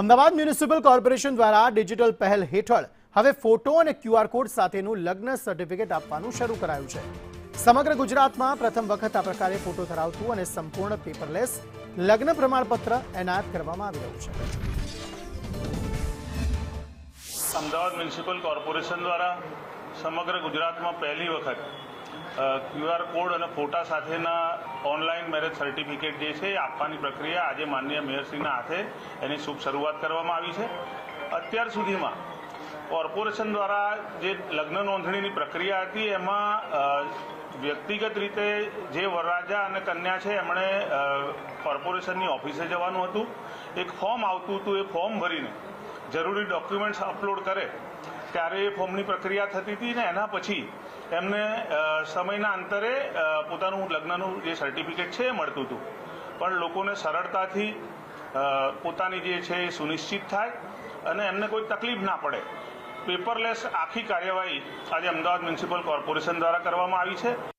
Ahmedabad municipal corporation દ્વારા digital પહેલ હેઠળ હવે ફોટો અને ક્યુઆર કોડ સાથેનું લગ્ન સર્ટિફિકેટ આપવાનું શરૂ કરાયું છે। સમગ્ર ગુજરાતમાં પ્રથમ વખત આ પ્રકારે ફોટો ધરાવતું અને સંપૂર્ણ પેપરલેસ લગ્ન પ્રમાણપત્ર એનાયત કરવામાં આવી રહ્યું છે। અમદાવાદ મ્યુનિસિપલ કોર્પોરેશન દ્વારા સમગ્ર ગુજરાતમાં પહેલી વખત ક્યુઆર કોડ અને ફોટા સાથેના ઓનલાઈન મેરેજ સર્ટિફિકેટ જે છે એ આપવાની પ્રક્રિયા આજે માનનીય મેયરશ્રીના હાથે એની શુભ શરૂઆત કરવામાં આવી છે। અત્યાર સુધીમાં કોર્પોરેશન દ્વારા જે લગ્ન નોંધણીની પ્રક્રિયા હતી એમાં વ્યક્તિગત રીતે જે વરરાજા અને કન્યા છે એમણે કોર્પોરેશનની ઓફિસે જવાનું હતું, એક ફોર્મ આવતું હતું, એ ફોર્મ ભરીને જરૂરી ડોક્યુમેન્ટ્સ અપલોડ કરે ત્યારે એ ફોર્મની પ્રક્રિયા થતી હતી ને એના પછી એમને સમયના અંતરે પોતાનું લગ્નનું જે સર્ટિફિકેટ છે એ મળતું હતું। પણ લોકોને સરળતાથી પોતાની જે છે એ સુનિશ્ચિત થાય અને એમને કોઈ તકલીફ ના પડે, પેપરલેસ આખી કાર્યવાહી આજે અમદાવાદ મ્યુનિસિપલ કોર્પોરેશન દ્વારા કરવામાં આવી છે।